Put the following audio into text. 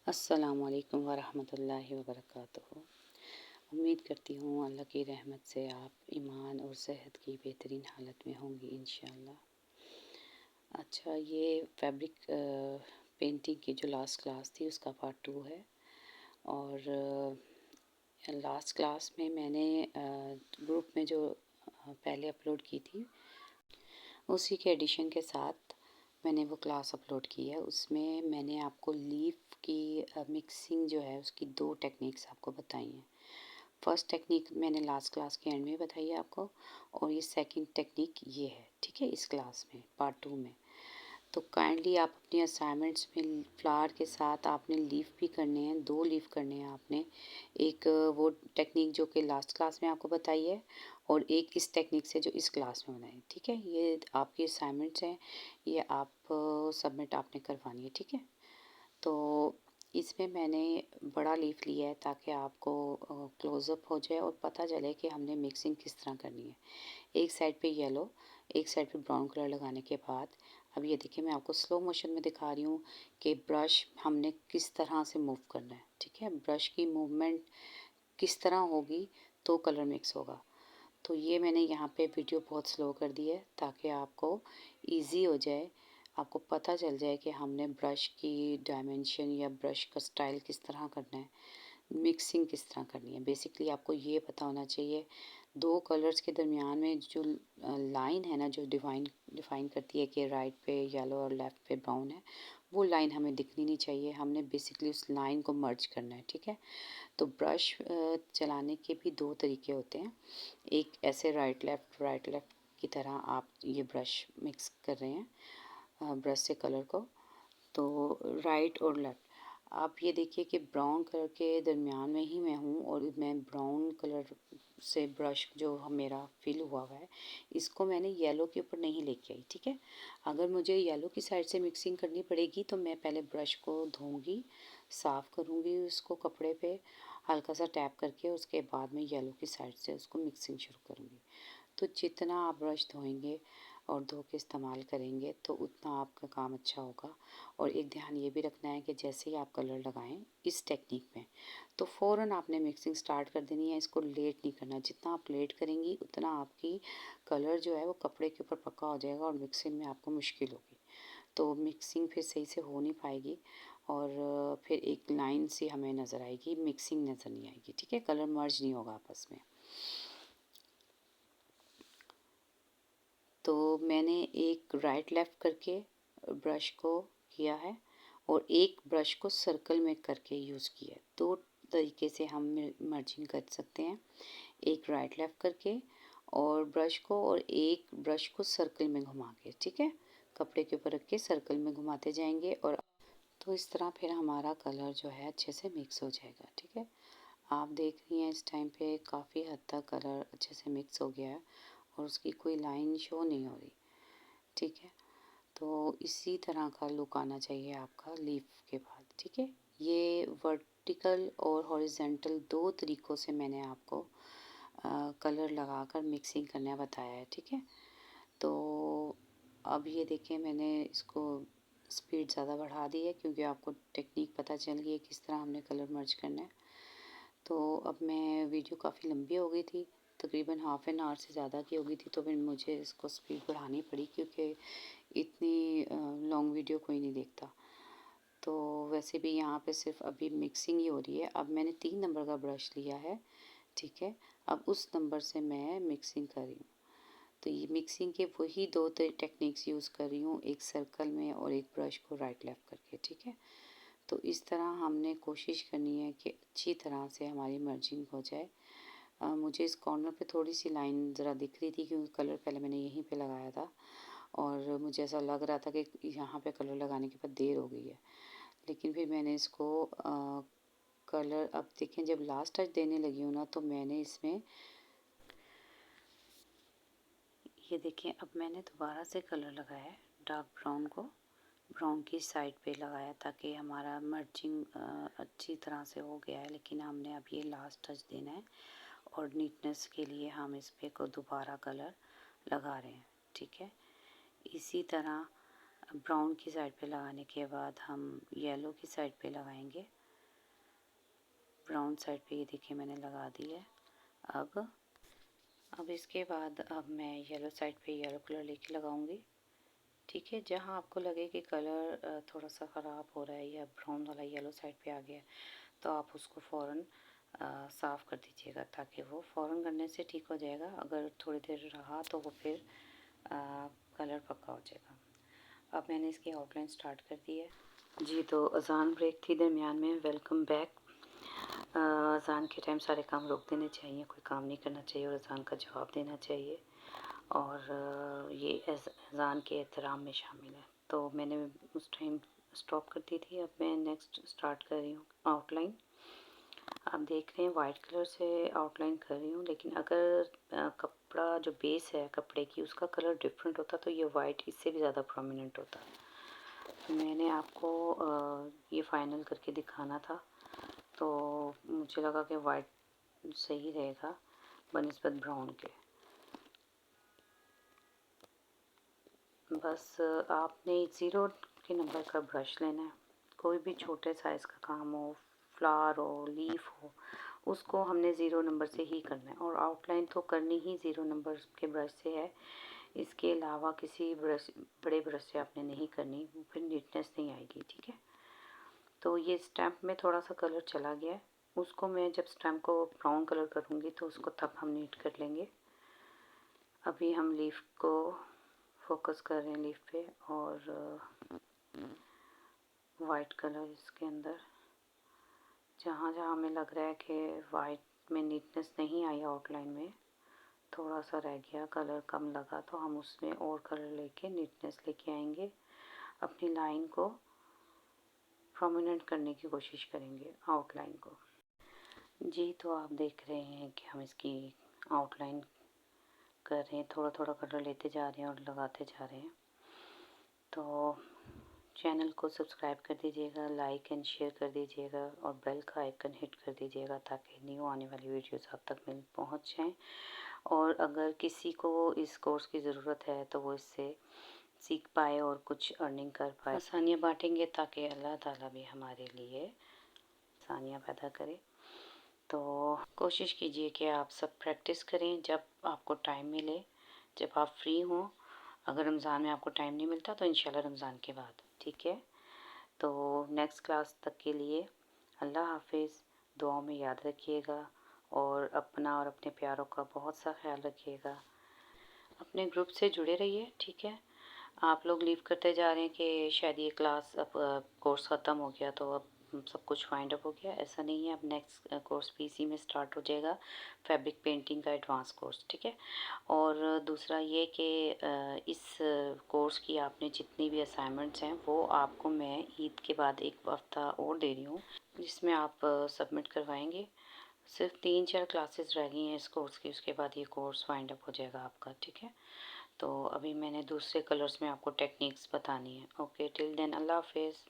अस्सलामुअलैकुम वरहमतुल्लाहि वबरकातुहू। उम्मीद करती हूँ अल्लाह की रहमत से आप ईमान और सेहत की बेहतरीन हालत में होंगी इंशाअल्लाह। अच्छा, ये फैब्रिक पेंटिंग की जो लास्ट क्लास थी उसका पार्ट 2 है। और लास्ट क्लास में मैंने ग्रुप में जो पहले अपलोड की थी उसी के एडिशन के साथ मैंने वो क्लास अपलोड की है। उसमें मैंने आपको लीफ की मिक्सिंग जो है उसकी 2 टेक्निक्स आपको बताई हैं। फर्स्ट टेक्निक मैंने लास्ट क्लास के एंड में बताई है आपको, और ये सेकंड टेक्निक ये है, ठीक है, इस क्लास में पार्ट 2 में। तो काइंडली आप अपनी असाइनमेंट्स में फ्लावर के साथ आपने लीफ भी करने हैं, 2 लीफ करने हैं आपने। एक वो टेक्निक जो कि लास्ट क्लास में आपको बताई है, और एक इस टेक्निक से जो इस क्लास में बनाई, ठीक है। ये आपकी असाइनमेंट्स हैं, ये आप सबमिट आपने करवानी है, ठीक है। तो इसमें मैंने बड़ा लीफ लिया है ताकि आपको क्लोज़अप हो जाए और पता चले कि हमने मिक्सिंग किस तरह करनी है। एक साइड पे येलो, एक साइड पे ब्राउन कलर लगाने के बाद अब ये देखिए मैं आपको स्लो मोशन में दिखा रही हूँ कि ब्रश हमने किस तरह से मूव करना है, ठीक है। ब्रश की मूवमेंट किस तरह होगी तो कलर मिक्स होगा। तो ये मैंने यहाँ पे वीडियो बहुत स्लो कर दी है ताकि आपको इजी हो जाए, आपको पता चल जाए कि हमने ब्रश की डायमेंशन या ब्रश का स्टाइल किस तरह करना है, मिक्सिंग किस तरह करनी है। बेसिकली आपको ये पता होना चाहिए 2 कलर्स के दरमियान में जो लाइन है ना, जो डिफाइन करती है कि राइट पे येलो और लेफ़्ट पे ब्राउन है, वो लाइन हमें दिखनी नहीं चाहिए। हमने बेसिकली उस लाइन को मर्ज करना है, ठीक है। तो ब्रश चलाने के भी 2 तरीके होते हैं। एक ऐसे राइट लेफ़्ट की तरह आप ये ब्रश मिक्स कर रहे हैं ब्रश से कलर को, तो राइट और लेफ़्ट। आप ये देखिए कि ब्राउन कलर के दरमियान में ही मैं हूँ, और मैं ब्राउन कलर से ब्रश जो मेरा फिल हुआ है इसको मैंने येलो के ऊपर नहीं लेके आई, ठीक है। अगर मुझे येलो की साइड से मिक्सिंग करनी पड़ेगी तो मैं पहले ब्रश को धोऊंगी, साफ़ करूँगी उसको कपड़े पे हल्का सा टैप करके, उसके बाद में येलो की साइड से उसको मिक्सिंग शुरू करूँगी। तो जितना आप ब्रश धोएंगे और धो के इस्तेमाल करेंगे तो उतना आपका काम अच्छा होगा। और एक ध्यान ये भी रखना है कि जैसे ही आप कलर लगाएं इस टेक्निक में तो फ़ौरन आपने मिक्सिंग स्टार्ट कर देनी है, इसको लेट नहीं करना। जितना आप लेट करेंगी उतना आपकी कलर जो है वो कपड़े के ऊपर पक्का हो जाएगा और मिक्सिंग में आपको मुश्किल होगी। तो मिक्सिंग फिर सही से हो नहीं पाएगी, और फिर एक लाइन सी हमें नज़र आएगी, मिक्सिंग नज़र नहीं आएगी, ठीक है। कलर मर्ज नहीं होगा आपस में। तो मैंने एक राइट लेफ़्ट करके ब्रश को किया है, और एक ब्रश को सर्कल में करके यूज़ किया है। 2 तरीके से हम मर्जिंग कर सकते हैं, एक राइट लेफ़्ट करके और ब्रश को, और एक ब्रश को सर्कल में घुमा के, ठीक है। कपड़े के ऊपर रख के सर्कल में घुमाते जाएंगे, और तो इस तरह फिर हमारा कलर जो है अच्छे से मिक्स हो जाएगा, ठीक है। आप देख रही हैं इस टाइम पे काफ़ी हद तक कलर अच्छे से मिक्स हो गया है और उसकी कोई लाइन शो नहीं हो रही, ठीक है। तो इसी तरह का लुक आना चाहिए आपका लीफ के बाद, ठीक है। ये वर्टिकल और हॉरिजेंटल 2 तरीक़ों से मैंने आपको कलर लगाकर मिक्सिंग करना बताया है, ठीक है। तो अब ये देखिए मैंने इसको स्पीड ज़्यादा बढ़ा दी है क्योंकि आपको टेक्निक पता चल गई है किस तरह हमने कलर मर्ज करना है। तो अब मैं वीडियो काफ़ी लंबी हो गई थी, तकरीबन हाफ़ एन आवर से ज़्यादा की हो गई थी, तो फिर मुझे इसको स्पीड बढ़ानी पड़ी क्योंकि इतनी लॉन्ग वीडियो कोई नहीं देखता। तो वैसे भी यहाँ पे सिर्फ अभी मिक्सिंग ही हो रही है। अब मैंने 3 नंबर का ब्रश लिया है, ठीक है। अब उस नंबर से मैं मिक्सिंग कर रही हूँ। तो ये मिक्सिंग के वही 2 टेक्निक्स यूज़ कर रही हूँ, एक सर्कल में और एक ब्रश को राइट लेफ़्ट करके, ठीक है। तो इस तरह हमने कोशिश करनी है कि अच्छी तरह से हमारी मर्जिंग हो जाए। मुझे इस कॉर्नर पे थोड़ी सी लाइन ज़रा दिख रही थी क्योंकि कलर पहले मैंने यहीं पे लगाया था, और मुझे ऐसा लग रहा था कि यहाँ पे कलर लगाने के बाद देर हो गई है। लेकिन फिर मैंने इसको कलर, अब देखें जब लास्ट टच देने लगी हूँ ना तो मैंने इसमें ये देखें अब मैंने दोबारा से कलर लगाया है, डार्क ब्राउन को ब्राउन की साइड पे लगाया ताकि हमारा मर्जिंग अच्छी तरह से हो गया है। लेकिन हमने अब ये लास्ट टच देना है और नीटनेस के लिए हम इस पे को दोबारा कलर लगा रहे हैं, ठीक है। इसी तरह ब्राउन की साइड पे लगाने के बाद हम येलो की साइड पे लगाएंगे। ब्राउन साइड पे ये देखिए मैंने लगा दी है। अब इसके बाद अब मैं येलो साइड पे येलो कलर लेके लगाऊंगी। ठीक है, जहाँ आपको लगे कि कलर थोड़ा सा ख़राब हो रहा है या ब्राउन वाला येलो साइड पे आ गया है, तो आप उसको फ़ौरन साफ़ कर दीजिएगा, ताकि वो फ़ौरन करने से ठीक हो जाएगा। अगर थोड़ी देर रहा तो वो फिर कलर पक्का हो जाएगा। अब मैंने इसकी आउटलाइन स्टार्ट कर दी है। जी, तो अज़ान ब्रेक थी दरमियान में। Welcome back. अज़ान के टाइम सारे काम रोक देने चाहिए, कोई काम नहीं करना चाहिए और अज़ान का जवाब देना चाहिए, और ये अज़ान के एहतराम में शामिल है। तो मैंने उस टाइम स्टॉप कर दी थी। अब मैं नेक्स्ट स्टार्ट कर रही हूँ आउटलाइन। आप देख रहे हैं वाइट कलर से आउटलाइन कर रही हूँ, लेकिन अगर कपड़ा जो बेस है कपड़े की उसका कलर डिफरेंट होता तो ये वाइट इससे भी ज़्यादा प्रोमिनेंट होता। तो मैंने आपको ये फाइनल करके दिखाना था, तो मुझे लगा कि वाइट सही रहेगा बनिस्बत ब्राउन के। बस आपने 0 के नंबर का ब्रश लेना है। कोई भी छोटे साइज़ का काम हो, फ्लावर हो, लीफ हो, उसको हमने 0 नंबर से ही करना है, और आउटलाइन तो करनी ही 0 नंबर के ब्रश से है। इसके अलावा किसी ब्रश, बड़े ब्रश से आपने नहीं करनी, फिर नीटनेस नहीं आएगी। ठीक है, तो ये स्टैम्प में थोड़ा सा कलर चला गया है, उसको मैं जब स्टैम्प को ब्राउन कलर करूँगी तो उसको तब हम नीट कर लेंगे। अभी हम लीफ को फोकस कर रहे हैं, लीफ पे, और वाइट कलर इसके अंदर जहाँ जहाँ हमें लग रहा है कि वाइट में नीटनेस नहीं आई आउटलाइन में, थोड़ा सा रह गया, कलर कम लगा, तो हम उसमें और कलर लेके नीटनेस लेके आएंगे। अपनी लाइन को प्रोमिनेंट करने की कोशिश करेंगे आउटलाइन को। जी, तो आप देख रहे हैं कि हम इसकी आउटलाइन कर रहे हैं, थोड़ा थोड़ा कलर लेते जा रहे हैं और लगाते जा रहे हैं। तो चैनल को सब्सक्राइब कर दीजिएगा, लाइक एंड शेयर कर दीजिएगा, और बेल का आइकन हिट कर दीजिएगा, ताकि न्यू आने वाली वीडियोस आप तक पहुंच जाएं। और अगर किसी को इस कोर्स की ज़रूरत है तो वो इससे सीख पाए और कुछ अर्निंग कर पाए। आसानियाँ बांटेंगे ताकि अल्लाह ताला भी हमारे लिए आसानियाँ पैदा करे। तो कोशिश कीजिए कि आप सब प्रैक्टिस करें जब आपको टाइम मिले, जब आप फ्री हों। अगर रमज़ान में आपको टाइम नहीं मिलता तो इंशाल्लाह रमज़ान के बाद। ठीक है, तो नेक्स्ट क्लास तक के लिए अल्लाह हाफिज़। दुआओं में याद रखिएगा, और अपना और अपने प्यारों का बहुत सा ख्याल रखिएगा। अपने ग्रुप से जुड़े रहिए। ठीक है, आप लोग लीव करते जा रहे हैं कि शायद ये क्लास अब कोर्स ख़त्म हो गया तो अब सब कुछ वाइंड अप हो गया। ऐसा नहीं है, अब नेक्स्ट कोर्स भी इसी में स्टार्ट हो जाएगा, फैब्रिक पेंटिंग का एडवांस कोर्स। ठीक है, और दूसरा ये कि इस कोर्स की आपने जितनी भी असाइनमेंट्स हैं वो आपको मैं ईद के बाद 1 हफ़्ता और दे रही हूँ, जिसमें आप सबमिट करवाएंगे। सिर्फ 3-4 क्लासेस रह गई हैं इस कोर्स की, उसके बाद ये कोर्स वाइंड अप हो जाएगा आपका। ठीक है, तो अभी मैंने दूसरे कलर्स में आपको टेक्निक्स बतानी है। ओके, टिल देन अल्लाह हाफिज़।